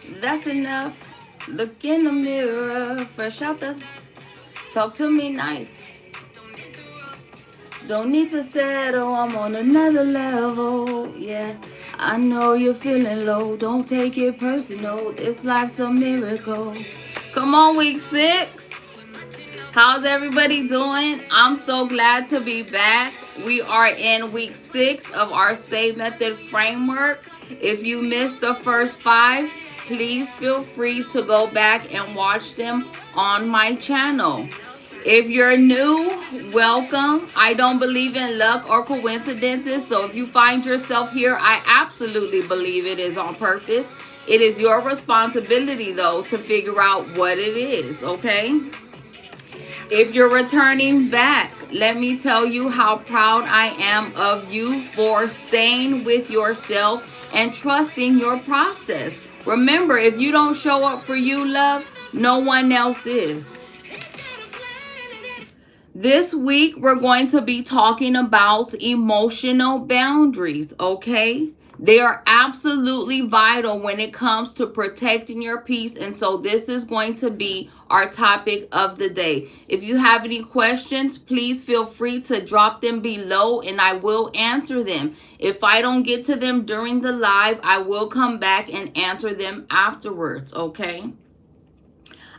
That's enough. Look in the mirror, fresh out the. Talk to me nice. Don't need to settle, I'm on another level. Yeah, I know you're feeling low. Don't take it personal. This life's a miracle. Come on, week 6. How's everybody doing? I'm so glad to be back. We are in week 6 of our S.T.A.Y.Method framework. If you missed the first 5, please feel free to go back and watch them on my channel. If you're new, welcome. I don't believe in luck or coincidences, so if you find yourself here, I absolutely believe it is on purpose. It is your responsibility, though, to figure out what it is, okay? If you're returning back, let me tell you how proud I am of you for staying with yourself and trusting your process. Remember, if you don't show up for you, love, no one else is. This week, we're going to be talking about emotional boundaries, okay? They are absolutely vital when it comes to protecting your peace. And so this is going to be our topic of the day. If you have any questions, please feel free to drop them below and I will answer them. If I don't get to them during the live, I will come back and answer them afterwards, okay?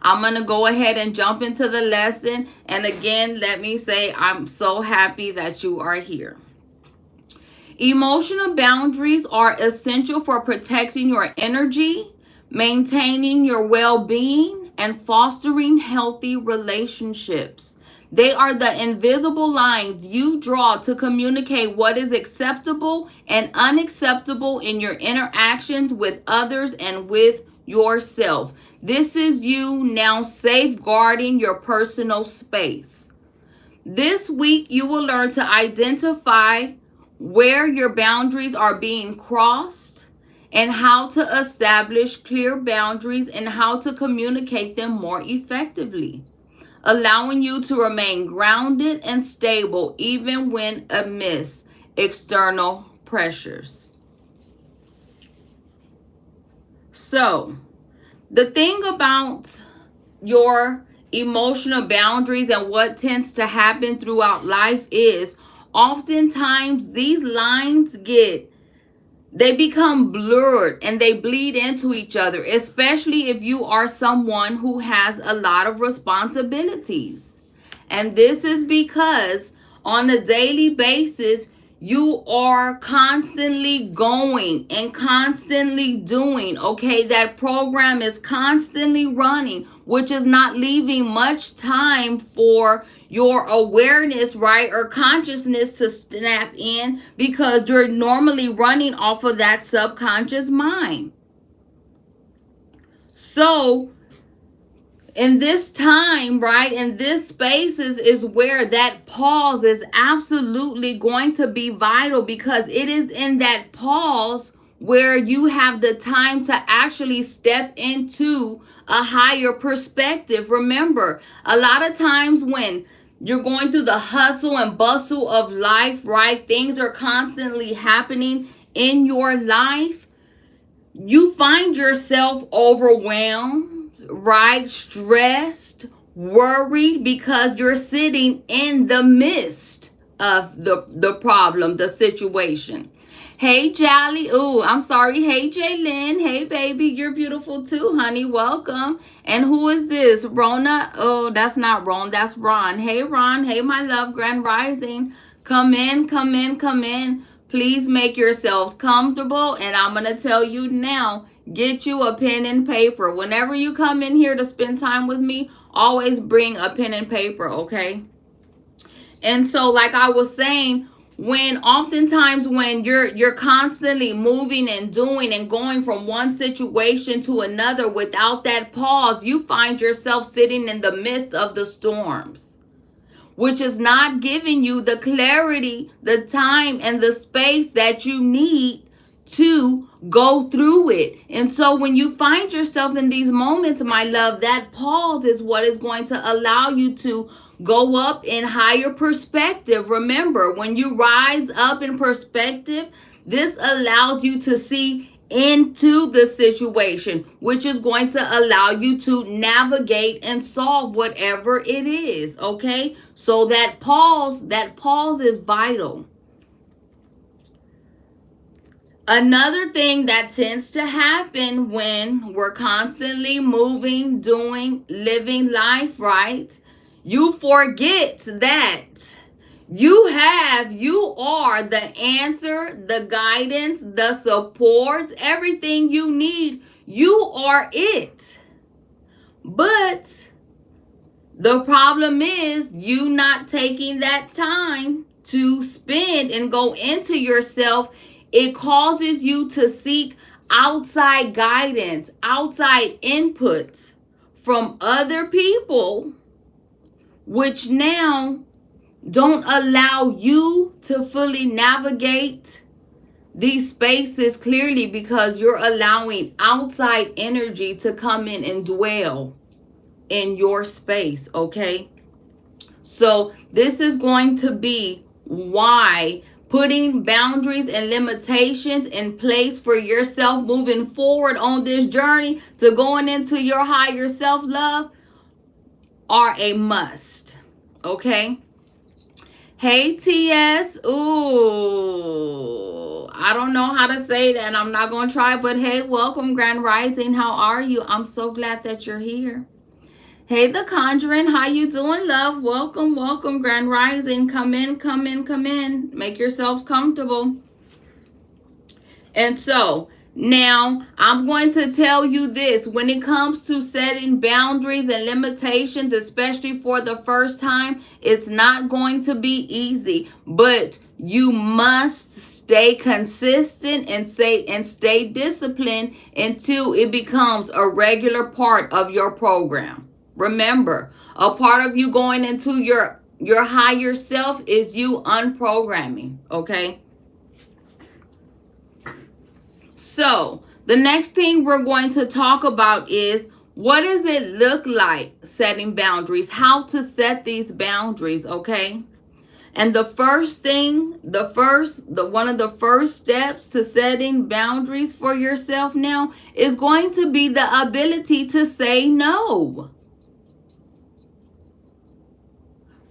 I'm going to go ahead and jump into the lesson. And again, let me say I'm so happy that you are here. Emotional boundaries are essential for protecting your energy, maintaining your well-being, and fostering healthy relationships. They are the invisible lines you draw to communicate what is acceptable and unacceptable in your interactions with others and with yourself. This is you now safeguarding your personal space. This week, you will learn to identify where your boundaries are being crossed and how to establish clear boundaries and how to communicate them more effectively, allowing you to remain grounded and stable even when amidst external pressures. So, the thing about your emotional boundaries and what tends to happen throughout life is oftentimes these lines they become blurred and they bleed into each other, especially if you are someone who has a lot of responsibilities. And this is because on a daily basis, you are constantly going and constantly doing, okay? That program is constantly running, which is not leaving much time for your awareness, right, or consciousness to snap in because you're normally running off of that subconscious mind. So, in this time, right, in this spaces is where that pause is absolutely going to be vital because it is in that pause where you have the time to actually step into a higher perspective. Remember, a lot of times when you're going through the hustle and bustle of life, right, things are constantly happening in your life, you find yourself overwhelmed, right? Stressed, worried because you're sitting in the midst of the problem, the situation. Hey, Jolly. Ooh, I'm sorry. Hey, Jaylyn. Hey, baby. You're beautiful too, honey. Welcome. And who is this? Rona? Oh, that's not Ron. That's Ron. Hey, Ron. Hey, my love. Grand Rising. Come in, come in, come in. Please make yourselves comfortable. And I'm going to tell you now, get you a pen and paper. Whenever you come in here to spend time with me, always bring a pen and paper, okay? And so, like I was saying, when oftentimes when you're constantly moving and doing and going from one situation to another without that pause, you find yourself sitting in the midst of the storms, which is not giving you the clarity, the time, and the space that you need to go through it. And so when you find yourself in these moments, my love, that pause is what is going to allow you to go up in higher perspective. Remember, when you rise up in perspective, this allows you to see into the situation, which is going to allow you to navigate and solve whatever it is. Okay, so that pause is vital. Another thing that tends to happen when we're constantly moving, doing, living life, right? You forget that you are the answer, the guidance, the support, everything you need. You are it. But the problem is you not taking that time to spend and go into yourself. It causes you to seek outside guidance, outside input from other people, which now don't allow you to fully navigate these spaces clearly, because you're allowing outside energy to come in and dwell in your space. Okay, so this is going to be why putting boundaries and limitations in place for yourself moving forward on this journey to going into your higher self-love are a must. Okay. Hey, TS. Ooh, I don't know how to say that. I'm not going to try, but hey, welcome, Grand Rising. How are you? I'm so glad that you're here. Hey, The Conjuring. How you doing, love? Welcome, welcome, Grand Rising. Come in, come in, come in. Make yourselves comfortable. And so now I'm going to tell you this. When it comes to setting boundaries and limitations, especially for the first time, it's not going to be easy, but you must stay consistent and stay disciplined until it becomes a regular part of your program. Remember, a part of you going into your higher self is you unprogramming. Okay. So the next thing we're going to talk about is, what does it look like setting boundaries? How to set these boundaries, okay? And the first thing, one of the first steps to setting boundaries for yourself now is going to be the ability to say no.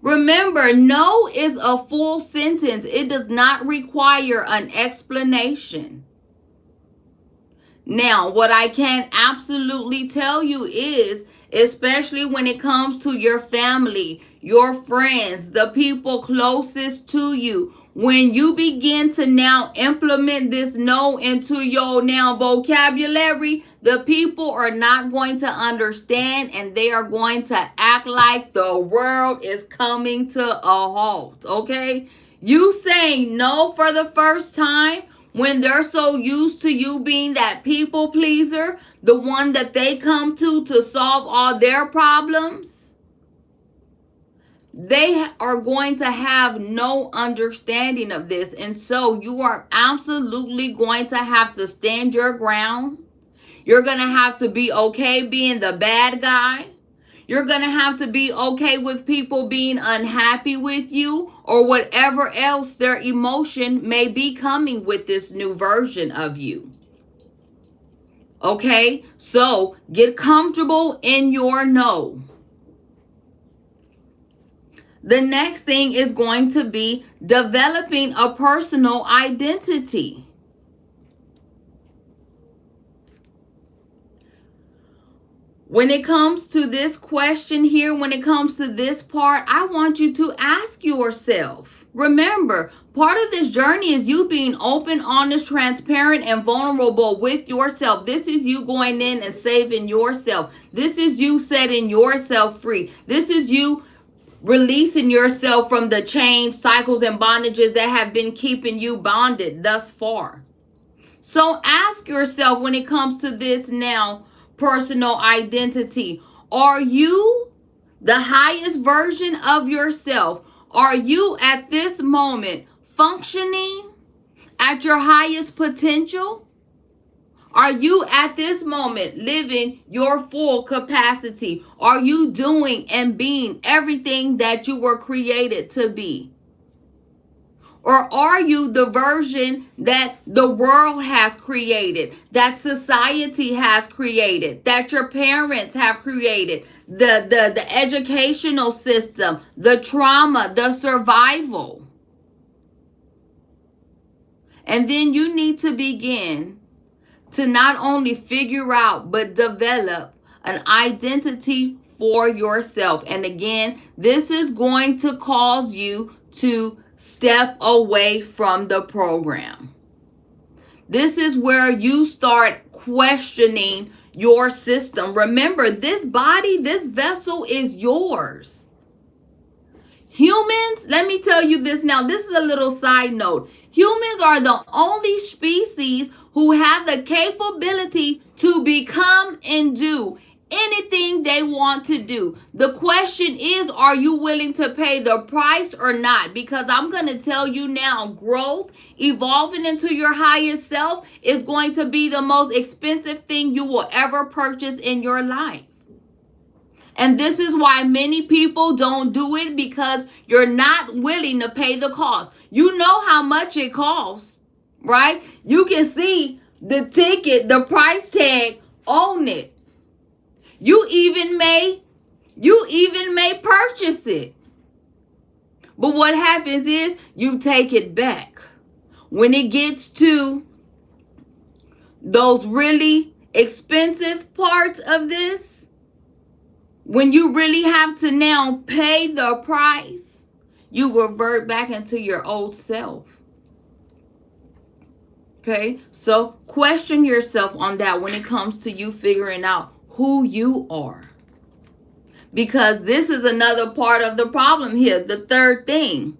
Remember, no is a full sentence. It does not require an explanation. Now, what I can absolutely tell you is, especially when it comes to your family, your friends, the people closest to you, when you begin to now implement this no into your now vocabulary, the people are not going to understand, and they are going to act like the world is coming to a halt, okay? You saying no for the first time, when they're so used to you being that people pleaser, the one that they come to solve all their problems, they are going to have no understanding of this. And so you are absolutely going to have to stand your ground. You're going to have to be okay being the bad guy. You're going to have to be okay with people being unhappy with you, or whatever else their emotion may be coming with this new version of you. Okay? So get comfortable in your no. The next thing is going to be developing a personal identity. When it comes to this question here, when it comes to this part, I want you to ask yourself. Remember, part of this journey is you being open, honest, transparent, and vulnerable with yourself. This is you going in and saving yourself. This is you setting yourself free. This is you releasing yourself from the chains, cycles, and bondages that have been keeping you bonded thus far. So ask yourself, when it comes to this now, personal identity, are you the highest version of yourself? Are you at this moment functioning at your highest potential? Are you at this moment living your full capacity? Are you doing and being everything that you were created to be? Or are you the version that the world has created, that society has created, that your parents have created, the educational system, the trauma, the survival? And then you need to begin to not only figure out but develop an identity for yourself. And again, this is going to cause you to step away from the program. This is where you start questioning your system. Remember, this body, this vessel is yours. Humans, let me tell you this now. This is a little side note. Humans are the only species who have the capability to become and do anything they want to do. The question is, are you willing to pay the price or not? Because I'm going to tell you now, growth, evolving into your highest self is going to be the most expensive thing you will ever purchase in your life. And this is why many people don't do it, because you're not willing to pay the cost. You know how much it costs, right? You can see the ticket, the price tag on it. You even may purchase it. But what happens is you take it back. When it gets to those really expensive parts of this, when you really have to now pay the price, you revert back into your old self. Okay? So question yourself on that when it comes to you figuring out who you are. Because this is another part of the problem here. The third thing.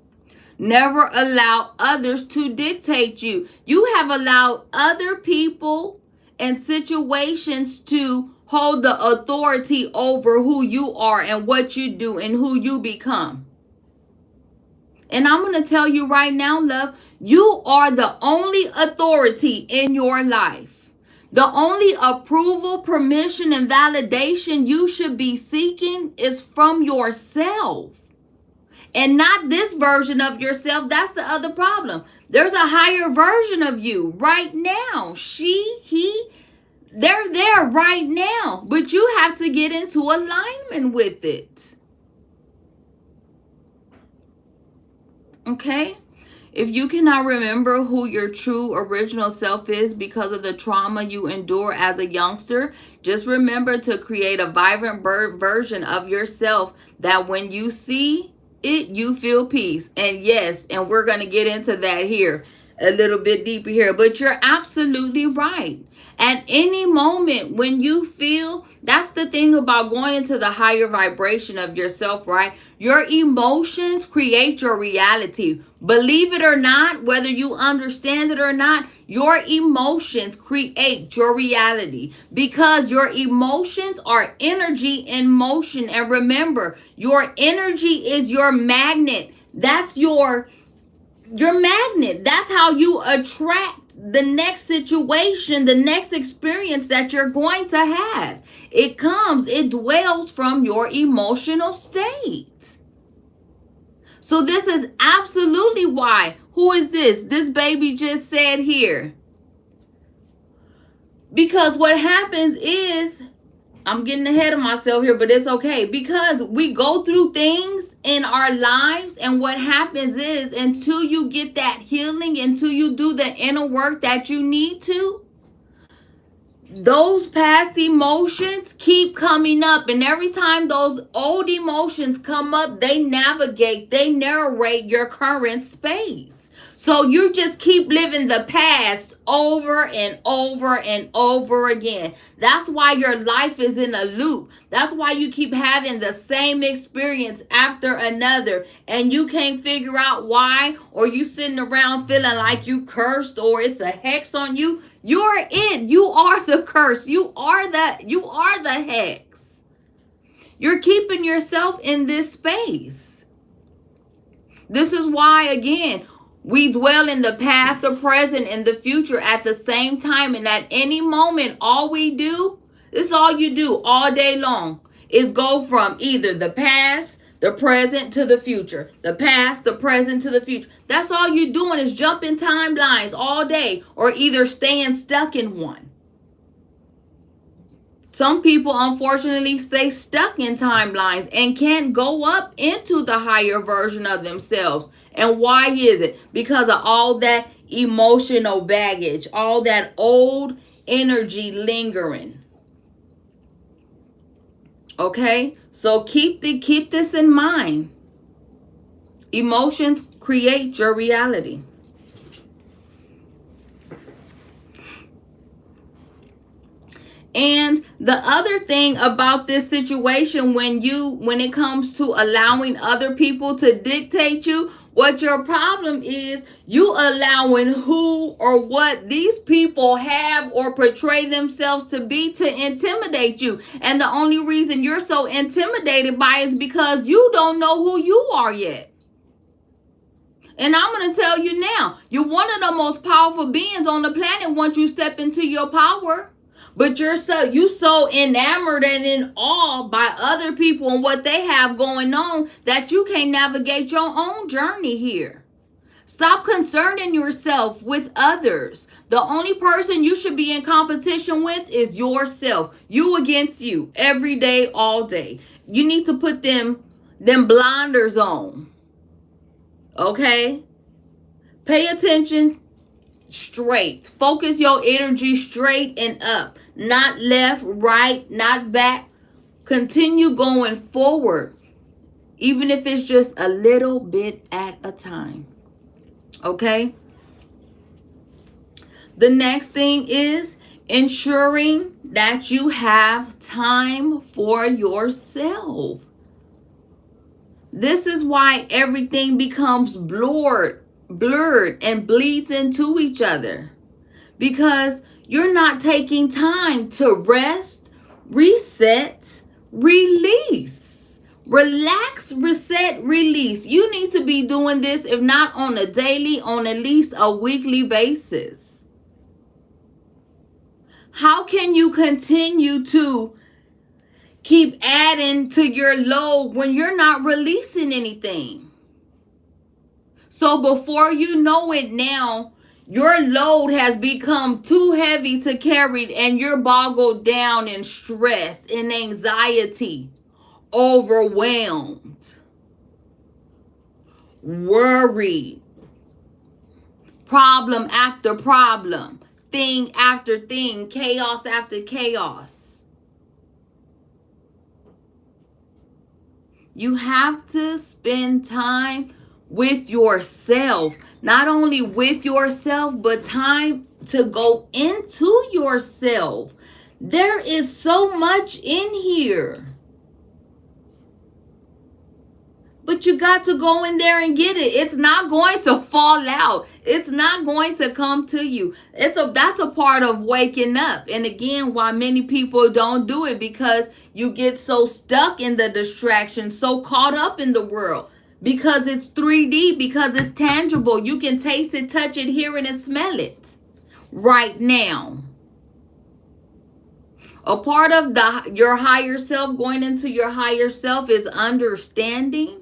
Never allow others to dictate you. You have allowed other people and situations to hold the authority over who you are and what you do and who you become. And I'm going to tell you right now, love, you are the only authority in your life. The only approval, permission, and validation you should be seeking is from yourself. And not this version of yourself. That's the other problem. There's a higher version of you right now. She, he, they're there right now. But you have to get into alignment with it. Okay? If you cannot remember who your true original self is because of the trauma you endure as a youngster, just remember to create a vibrant version of yourself that when you see it, you feel peace. And yes, and we're going to get into that here a little bit deeper here, but you're absolutely right. At any moment when you feel, that's the thing about going into the higher vibration of yourself, right? Your emotions create your reality. Believe it or not, whether you understand it or not, your emotions create your reality, because your emotions are energy in motion. And remember, your energy is your magnet. That's your magnet. That's how you attract the next situation, the next experience that you're going to have. It dwells from your emotional state. So this is absolutely why. Who is this? This baby just said here. Because what happens is, I'm getting ahead of myself here, but it's okay. Because we go through things in our lives, and what happens is, until you get that healing, until you do the inner work that you need to, those past emotions keep coming up. And every time those old emotions come up, they narrate your current space. So you just keep living the past over and over and over again. That's why your life is in a loop. That's why you keep having the same experience after another, and you can't figure out why, or you sitting around feeling like you cursed or it's a hex on you. You're it. You are the curse. You are the hex. You're keeping yourself in this space. This is why, again, we dwell in the past, the present, and the future at the same time. And at any moment, all we do, this is all you do all day long, is go from either the past, The present to the future. The past, the present to the future. That's all you're doing is jumping timelines all day or either staying stuck in one. Some people, unfortunately, stay stuck in timelines and can't go up into the higher version of themselves. And why is it? Because of all that emotional baggage, all that old energy lingering. Okay? So keep this in mind. Emotions create your reality. And the other thing about this situation, when it comes to allowing other people to dictate you, what your problem is, you allowing who or what these people have or portray themselves to be to intimidate you. And the only reason you're so intimidated by is because you don't know who you are yet. And I'm going to tell you now, you're one of the most powerful beings on the planet once you step into your power. But you so enamored and in awe by other people and what they have going on that you can't navigate your own journey here. Stop concerning yourself with others. The only person you should be in competition with is yourself. You against you every day, all day. You need to put them blinders on. Okay? Pay attention straight. Focus your energy straight and up. Not left, right, not back. Continue going forward. Even if it's just a little bit at a time. Okay? The next thing is ensuring that you have time for yourself. This is why everything becomes blurred and bleeds into each other. Because you're not taking time to rest, reset, release. Relax, reset, release. You need to be doing this, if not on a daily, on at least a weekly basis. How can you continue to keep adding to your load when you're not releasing anything? So before you know it now, your load has become too heavy to carry and you're boggled down in stress, in anxiety, overwhelmed, worried, problem after problem, thing after thing, chaos after chaos. You have to spend time with yourself. Not only with yourself, but time to go into yourself. There is so much in here. But you got to go in there and get it. It's not going to fall out. It's not going to come to you. That's a part of waking up. And again, why many people don't do it, because you get so stuck in the distraction, so caught up in the world. Because it's 3D, because it's tangible. You can taste it, touch it, hear it, and smell it right now. A part of your higher self, going into your higher self, is understanding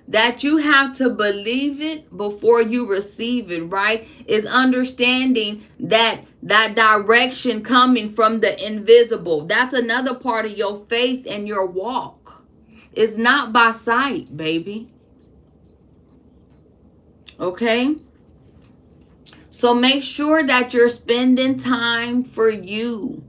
that you have to believe it before you receive it, right? Is understanding that direction coming from the invisible. That's another part of your faith and your walk. It's not by sight, baby. Okay? So make sure that you're spending time for you.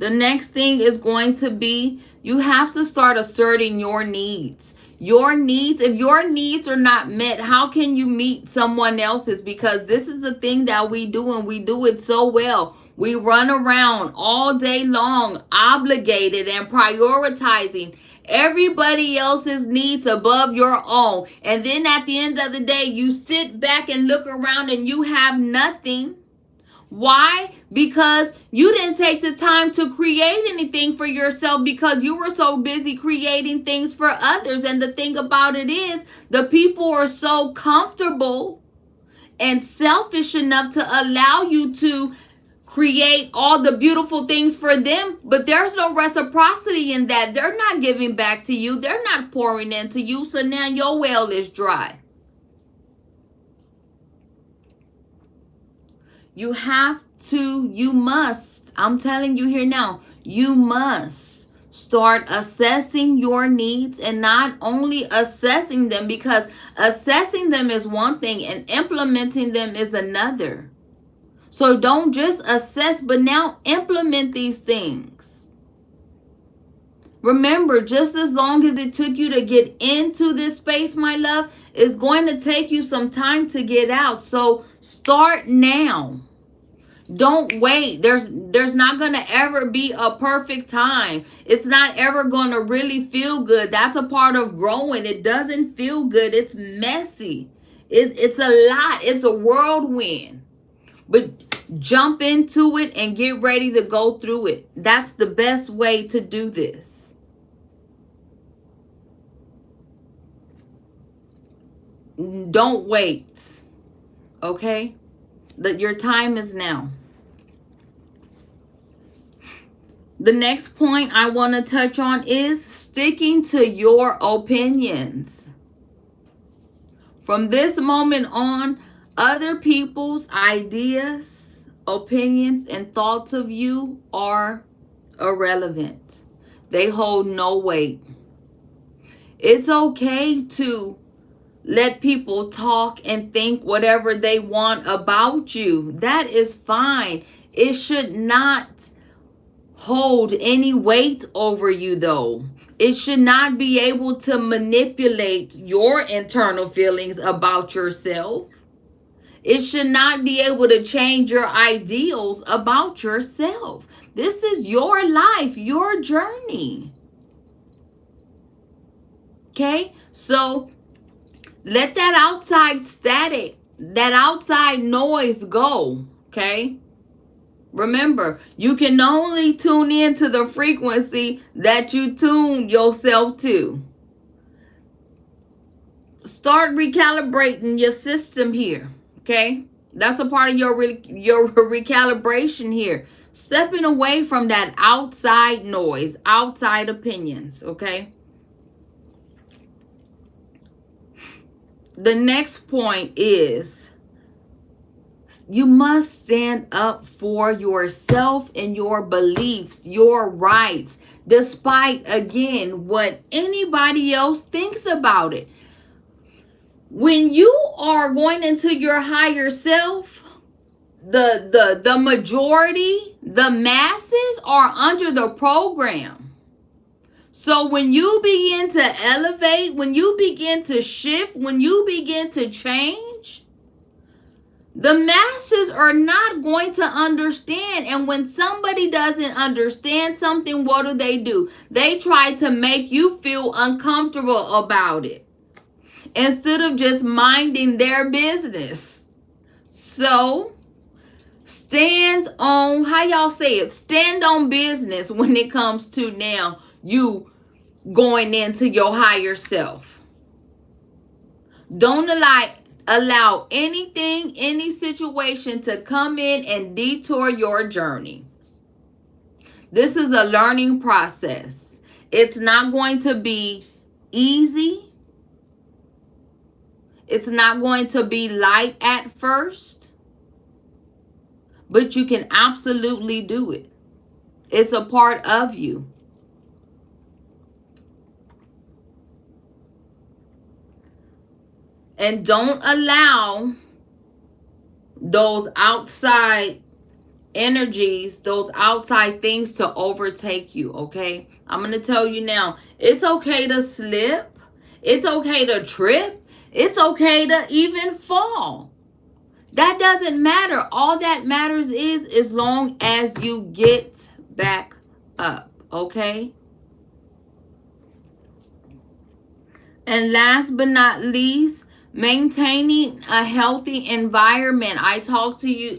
The next thing is going to be, you have to start asserting your needs. Your needs, if your needs are not met, how can you meet someone else's? Because this is the thing that we do, and we do it so well. We run around all day long, obligated and prioritizing everybody else's needs above your own. And then at the end of the day, you sit back and look around and you have nothing. Why? Because you didn't take the time to create anything for yourself, because you were so busy creating things for others. And the thing about it is, the people are so comfortable and selfish enough to allow you to create all the beautiful things for them, but there's no reciprocity in that. They're not giving back to you. They're not pouring into you. So now your well is dry. You must, I'm telling you here now, you must start assessing your needs, and not only assessing them, because assessing them is one thing and implementing them is another. So don't just assess, but now implement these things. Remember, just as long as it took you to get into this space, my love, it's going to take you some time to get out. So start now. Don't wait. There's not going to ever be a perfect time. It's not ever going to really feel good. That's a part of growing. It doesn't feel good. It's messy. It's a lot. It's a whirlwind. But jump into it and get ready to go through it. That's the best way to do this. Don't wait. Okay? Your time is now. The next point I want to touch on is sticking to your opinions. From this moment on, other people's ideas, opinions, and thoughts of you are irrelevant. They hold no weight. It's okay to let people talk and think whatever they want about you. That is fine. It should not hold any weight over you, though. It should not be able to manipulate your internal feelings about yourself. It should not be able to change your ideals about yourself. This is your life, your journey. Okay? So let that outside static, that outside noise go. Okay? Remember, you can only tune into the frequency that you tune yourself to. Start recalibrating your system here. Okay? That's a part of your recalibration here. Stepping away from that outside noise, outside opinions. Okay? The next point is you must stand up for yourself and your beliefs, your rights, despite, again, what anybody else thinks about it. When you are going into your higher self, the majority, the masses are under the program. So when you begin to elevate, when you begin to shift, when you begin to change, the masses are not going to understand. And when somebody doesn't understand something, what do? They try to make you feel uncomfortable about it, instead of just minding their business. So stand on, how y'all say it, stand on business when it comes to now you going into your higher self. Don't allow anything, any situation to come in and detour your journey. This is a learning process. It's not going to be easy. It's not going to be light at first, but you can absolutely do it. It's a part of you. And don't allow those outside energies, those outside things to overtake you, okay? I'm going to tell you now, it's okay to slip. It's okay to trip. It's okay to even fall. That doesn't matter. All that matters is as long as you get back up, okay? And last but not least, maintaining a healthy environment. I talk to you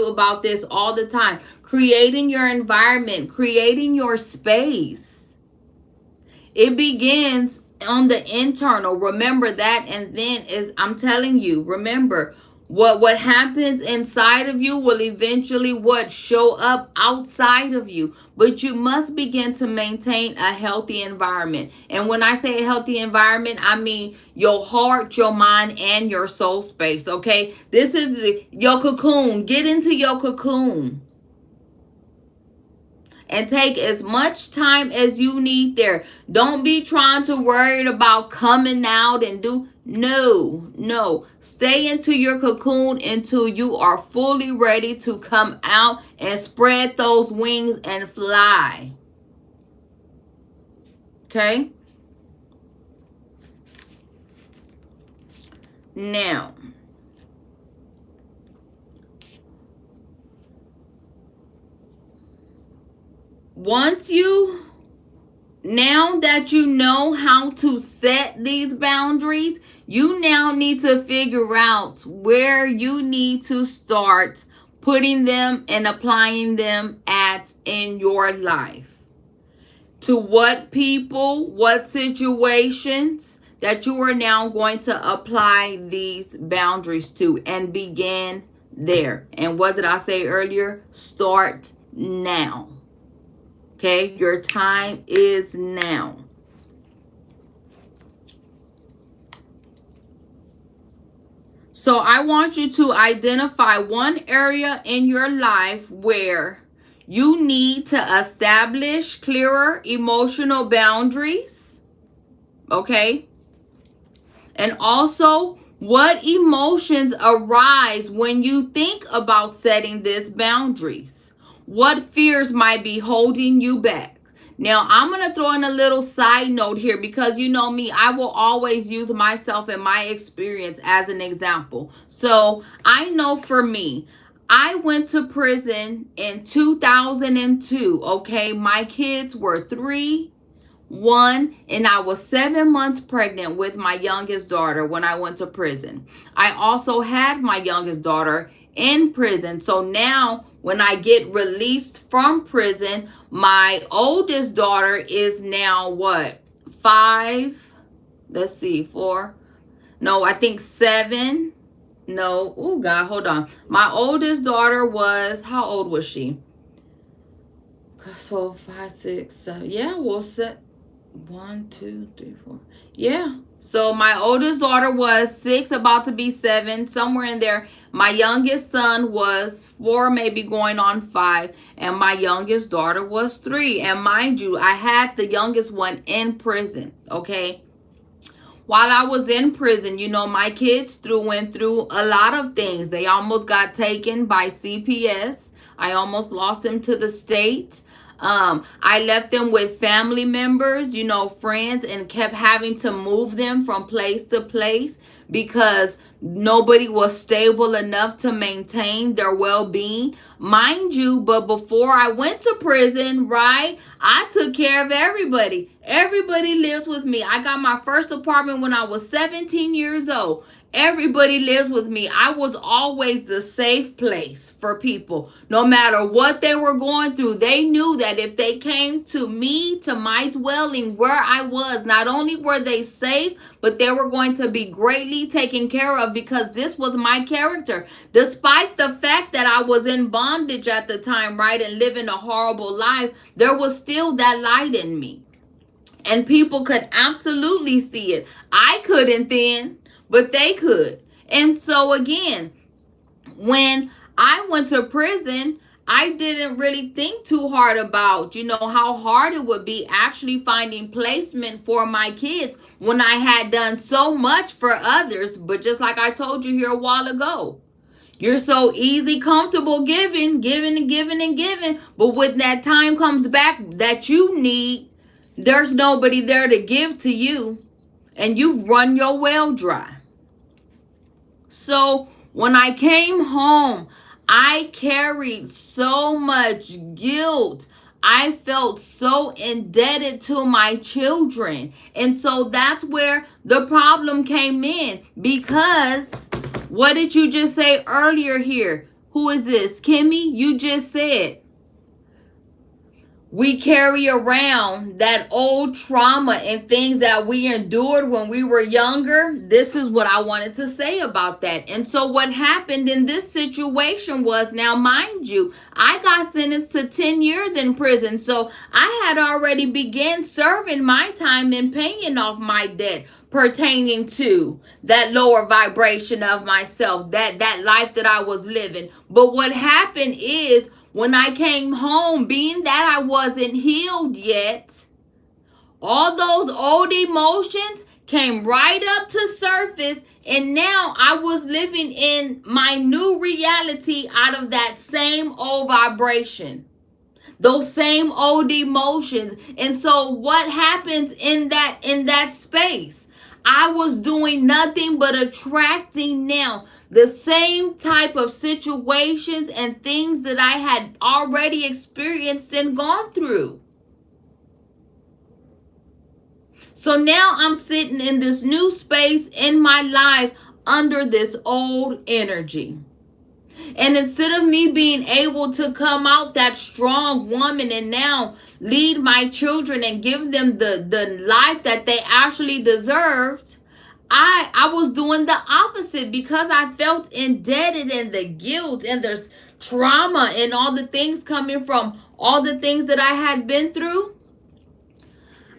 about this all the time. Creating your environment, creating your space. It begins on the internal. Remember that. And then I'm telling you, remember, What happens inside of you will eventually what show up outside of you. But you must begin to maintain a healthy environment. And when I say a healthy environment, I mean your heart, your mind, and your soul space. Okay, this is your cocoon. Get into your cocoon and take as much time as you need there. Don't be trying to worry about coming out and do. No. Stay into your cocoon until you are fully ready to come out and spread those wings and fly. Okay? Now, now that you know how to set these boundaries, you now need to figure out where you need to start putting them and applying them at in your life. To what people, what situations that you are now going to apply these boundaries to, and begin there. And what did I say earlier? Start now. Okay, your time is now. So I want you to identify one area in your life where you need to establish clearer emotional boundaries. Okay? And also, what emotions arise when you think about setting these boundaries? What fears might be holding you back? Now, I'm going to throw in a little side note here because you know me, I will always use myself and my experience as an example. So, I know for me, I went to prison in 2002, okay? My kids were 3, 1, and I was 7 months pregnant with my youngest daughter when I went to prison. I also had my youngest daughter in prison. So now when I get released from prison, my oldest daughter is now what? 5? Let's see, 4? No, I think 7. No, oh God, hold on. My oldest daughter was, how old was she? So 5, 6, 7. Yeah, well, 1, 2, 3, 4. Yeah. So my oldest daughter was 6, about to be 7, somewhere in there. My youngest son was 4, maybe going on 5. And my youngest daughter was 3. And mind you, I had the youngest one in prison. Okay. While I was in prison, you know, my kids went through a lot of things. They almost got taken by CPS. I almost lost them to the state. I left them with family members, you know, friends, and kept having to move them from place to place because nobody was stable enough to maintain their well-being. Mind you, but before I went to prison, right, I took care of everybody. Everybody lives with me. I got my first apartment when I was 17 years old. Everybody lives with me. I was always the safe place for people. No matter what they were going through, they knew that if they came to me, to my dwelling where I was, not only were they safe, but they were going to be greatly taken care of because this was my character. Despite the fact that I was in bondage at the time, right, and living a horrible life, there was still that light in me. And people could absolutely see it. I couldn't then, but they could. And so again, when I went to prison, I didn't really think too hard about, you know, how hard it would be actually finding placement for my kids when I had done so much for others. But just like I told you here a while ago, you're so easy, comfortable giving. But when that time comes back that you need, there's nobody there to give to you. And you've run your well dry. So when I came home, I carried so much guilt. I felt so indebted to my children. And so that's where the problem came in. Because what did you just say earlier here? Who is this? Kimmy? You just said, we carry around that old trauma and things that we endured when we were younger. This is what I wanted to say about that. And so what happened in this situation was, now mind you, I got sentenced to 10 years in prison. So I had already began serving my time and paying off my debt pertaining to that lower vibration of myself, that life that I was living. But what happened is, when I came home, being that I wasn't healed yet, all those old emotions came right up to surface, and now I was living in my new reality out of that same old vibration, those same old emotions. And so what happens in that space? I was doing nothing but attracting now the same type of situations and things that I had already experienced and gone through. So now I'm sitting in this new space in my life under this old energy. And instead of me being able to come out that strong woman and now lead my children and give them the life that they actually deserved, I was doing the opposite, because I felt indebted, and the guilt, and there's trauma and all the things coming from all the things that I had been through.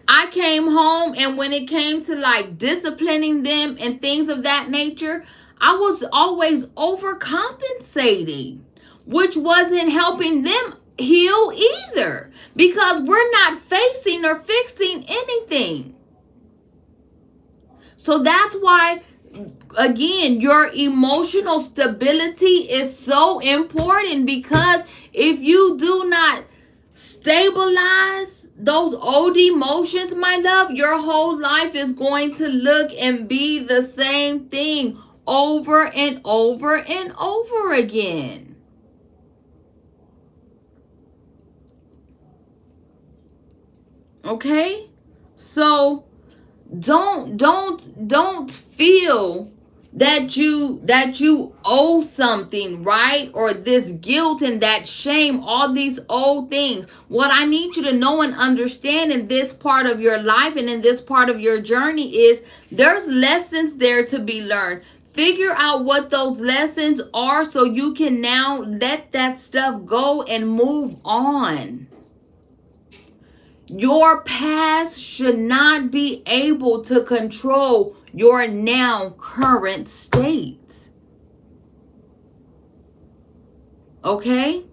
I came home, and when it came to like disciplining them and things of that nature, I was always overcompensating, which wasn't helping them heal either, because we're not facing or fixing anything. So that's why, again, your emotional stability is so important, because if you do not stabilize those old emotions, my love, your whole life is going to look and be the same thing over and over and over again. Okay? So don't feel that you owe something, right? Or this guilt and that shame, all these old things. What I need you to know and understand in this part of your life and in this part of your journey is, there's lessons there to be learned. Figure out what those lessons are so you can now let that stuff go and move on. Your past should not be able to control your now current state. Okay?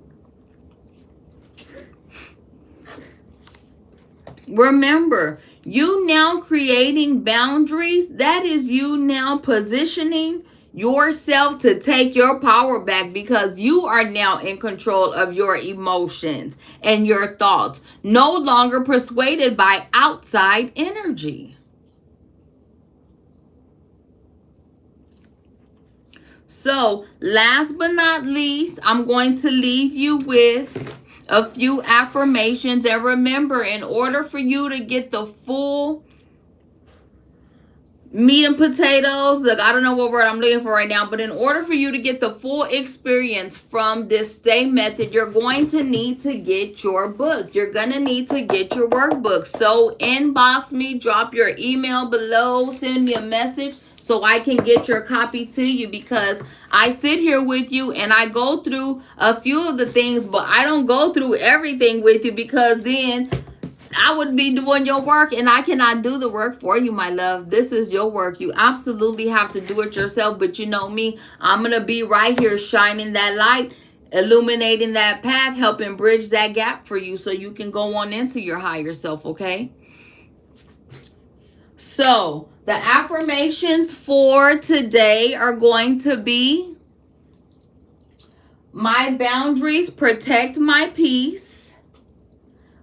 Remember, you now creating boundaries, that is you now positioning yourself to take your power back, because you are now in control of your emotions and your thoughts, no longer persuaded by outside energy. So, last but not least, I'm going to leave you with a few affirmations. And remember, in order for you to get the full meat and potatoes, look, I don't know what word I'm looking for right now, but in order for you to get the full experience from this S.T.A.Y. method, you're going to need to get your book. You're going to need to get your workbook. So inbox me, drop your email below, send me a message so I can get your copy to you, because I sit here with you and I go through a few of the things, but I don't go through everything with you, because then I would be doing your work, and I cannot do the work for you, my love. This is your work. You absolutely have to do it yourself. But you know me, I'm going to be right here shining that light, illuminating that path, helping bridge that gap for you so you can go on into your higher self, okay? So, the affirmations for today are going to be: my boundaries protect my peace.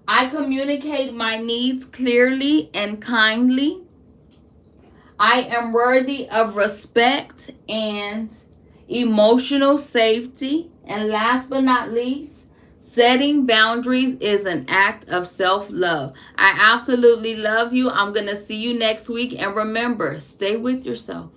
I communicate my needs clearly and kindly. I am worthy of respect and emotional safety. And last but not least, setting boundaries is an act of self-love. I absolutely love you. I'm going to see you next week. And remember, stay with yourself.